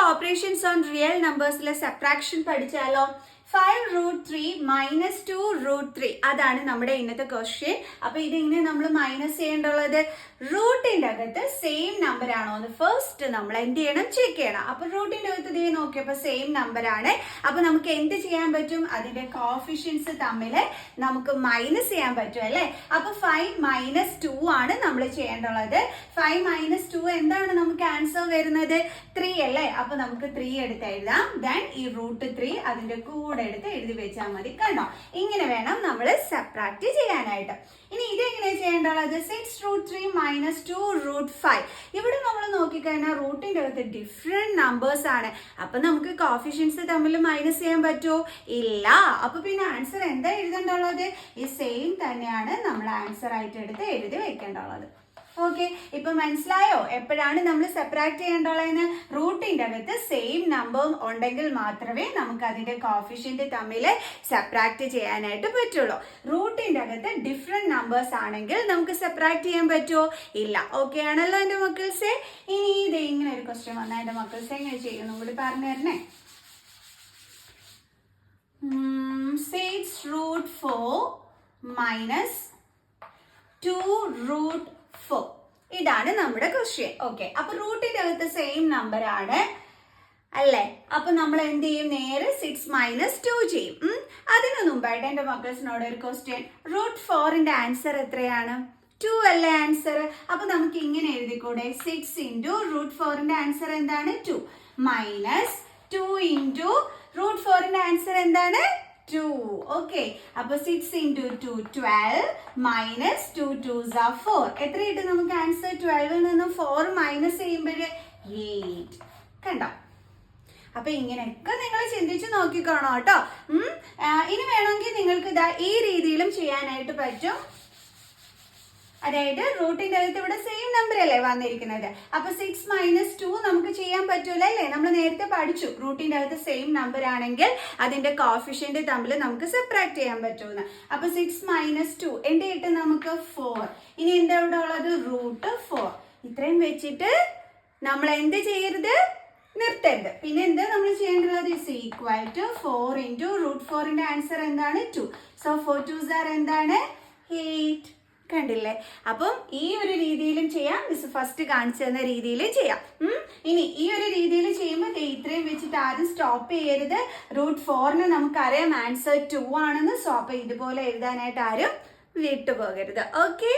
Operations on real നമ്പേഴ്സിലെ subtraction പഠിച്ചാലോ? 5√3 - 2√3 അതാണ് നമ്മുടെ ഇന്നത്തെ ക്വസ്റ്റ്യൻ. അപ്പൊ ഇതെങ്ങനെ നമ്മൾ മൈനസ് ചെയ്യേണ്ടുള്ളത്? റൂട്ടിന്റെ അകത്ത് സെയിം നമ്പർ ആണോ എന്ന് ഫസ്റ്റ് നമ്മൾ എന്ത് ചെയ്യണം? ചെക്ക് ചെയ്യണം. അപ്പൊ റൂട്ടിന്റെ അകത്ത് ഇതേ നോക്കിയപ്പോ സെയിം നമ്പർ ആണ്. അപ്പൊ നമുക്ക് എന്ത് ചെയ്യാൻ പറ്റും? അതിന്റെ കോഫിഷ്യൻസ് തമ്മിൽ നമുക്ക് മൈനസ് ചെയ്യാൻ പറ്റും അല്ലെ? അപ്പൊ 5 - 2 ആണ് നമ്മൾ ചെയ്യേണ്ടുള്ളത്. 5 - 2 എന്താണ് നമുക്ക് ആൻസർ വരുന്നത്? 3 അല്ലേ? അപ്പൊ നമുക്ക് 3 എടുത്ത് എഴുതാം. ദെൻ ഈ √3 അതിന്റെ കൂടെ എടുത്ത് എഴുതി വെച്ചാൽ മതി. കണ്ടോ? ഇങ്ങനെ വേണം നമ്മൾ സബ്ട്രാക്ട് ചെയ്യാനായിട്ട്. ഇനി ഇതെങ്ങനെ ചെയ്യേണ്ടുള്ളത്? 6√3 - 2√5. ഇവിടെ നമ്മൾ നോക്കിക്കഴിഞ്ഞാൽ റൂട്ടിന്റെ അകത്ത് ഡിഫറെന്റ് നമ്പേഴ്സ് ആണ്. അപ്പൊ നമുക്ക് കോഫിഷ്യൻസ് തമ്മിൽ മൈനസ് ചെയ്യാൻ പറ്റുമോ? ഇല്ല. അപ്പൊ പിന്നെ ആൻസർ എന്താ എഴുതേണ്ടുള്ളത്? ഈ സെയിം തന്നെയാണ് നമ്മൾ ആൻസർ ആയിട്ട് എടുത്ത് എഴുതി വെക്കേണ്ടുള്ളത്. ഓക്കെ, ഇപ്പൊ മനസ്സിലായോ എപ്പോഴാണ് നമ്മൾ സെപ്പറേറ്റ് ചെയ്യേണ്ടുള്ളതെന്ന്? റൂട്ടിന്റെ അകത്ത് സെയിം നമ്പർ ഉണ്ടെങ്കിൽ മാത്രമേ നമുക്ക് അതിന്റെ കോഫിഷ്യന്റ് തമ്മിൽ സെപ്പറേറ്റ് ചെയ്യാനായിട്ട് പറ്റുള്ളൂ. റൂട്ടിന്റെ അകത്ത് ഡിഫറെന്റ് നമ്പേഴ്സ് ആണെങ്കിൽ നമുക്ക് സെപ്പറേറ്റ് ചെയ്യാൻ പറ്റുമോ? ഇല്ല. ഓക്കെ ആണല്ലോ എന്റെ മക്കൾസെ? ഇനി ഇത് ഇങ്ങനെ ഒരു ക്വസ്റ്റ്യൻ വന്നാൽ എന്റെ മക്കൾസ് എങ്ങനെ ചെയ്യുന്നു കൂടി പറഞ്ഞു തരണേ. 6√4 - 2√4 ഇതാണ് നമ്മുടെ ക്വസ്റ്റ്യൻ. ഓക്കെ, അപ്പൊ റൂട്ടിന്റെ അകത്ത് സെയിം നമ്പർ ആണ് അല്ലേ? അപ്പൊ നമ്മൾ എന്ത് ചെയ്യും? നേരെ 6 - 2 ചെയ്യും. അതിനു മുമ്പായിട്ട് എന്റെ മക്കൾസിനോട് ഒരു ക്വസ്റ്റ്യൻ. √4ന്റെ ആൻസർ എത്രയാണ്? 2 അല്ലേ ആൻസർ? അപ്പൊ നമുക്ക് ഇങ്ങനെ എഴുതിക്കൂടെ? 6 × √4ന്റെ ആൻസർ എന്താണ്? 2 - 2 × √4ന്റെ ആൻസർ എന്താണ്? 2. ഓക്കെ, അപ്പൊ 6 × 2 12 - 2 2s are 4. എത്ര കിട്ടും നമുക്ക് ആൻസർ? 12ൽ നിന്നും 4 മൈനസ് ചെയ്യുമ്പോൾ 8. കണ്ടോ? അപ്പൊ ഇങ്ങനെയൊക്കെ നിങ്ങൾ ചിന്തിച്ച് നോക്കിക്കോണോ കേട്ടോ. ഇനി വേണമെങ്കിൽ നിങ്ങൾക്ക് ഇതാ ഈ രീതിയിലും ചെയ്യാനായിട്ട് പറ്റും. അതായത് റൂട്ടിന്റെ അകത്ത് ഇവിടെ സെയിം നമ്പർ അല്ലേ വന്നിരിക്കുന്നത്. അപ്പൊ 6 - 2 നമുക്ക് ചെയ്യാൻ പറ്റൂല അല്ലേ? നമ്മൾ നേരത്തെ പഠിച്ചു റൂട്ടിന്റെ അകത്ത് സെയിം നമ്പർ ആണെങ്കിൽ അതിന്റെ കോഫിഷ്യന്റ് തമ്മിൽ നമുക്ക് സെപ്പറേറ്റ് ചെയ്യാൻ പറ്റുമെന്ന്. അപ്പൊ 6 - 2 എന്ത് കിട്ടും നമുക്ക്? 4. ഇനി എന്താ ഇവിടെ ഉള്ളത്? √4. ഇത്രയും വെച്ചിട്ട് നമ്മൾ എന്ത് ചെയ്യരുത്? നിർത്തരുത്. പിന്നെ എന്താ നമ്മൾ ചെയ്യേണ്ടത്? = 4 × √4ന്റെ ആൻസർ എന്താണ്? 2. സോ 4 2s are എന്താണ്? 8. കണ്ടില്ലേ? അപ്പം ഈ ഒരു രീതിയിലും ചെയ്യാം, മിസ് ഫസ്റ്റ് കാണിച്ചു തന്ന രീതിയിലും ചെയ്യാം. ഇനി ഈ ഒരു രീതിയിൽ ചെയ്യുമ്പോൾ ഇത്രയും വെച്ചിട്ട് ആരും സ്റ്റോപ്പ് ചെയ്യരുത്. √4ന് നമുക്കറിയാം ആൻസർ 2 ആണെന്ന്. സോ അപ്പൊ ഇതുപോലെ എഴുതാനായിട്ട് ആരും വിട്ടുപോകരുത്. ഓക്കെ.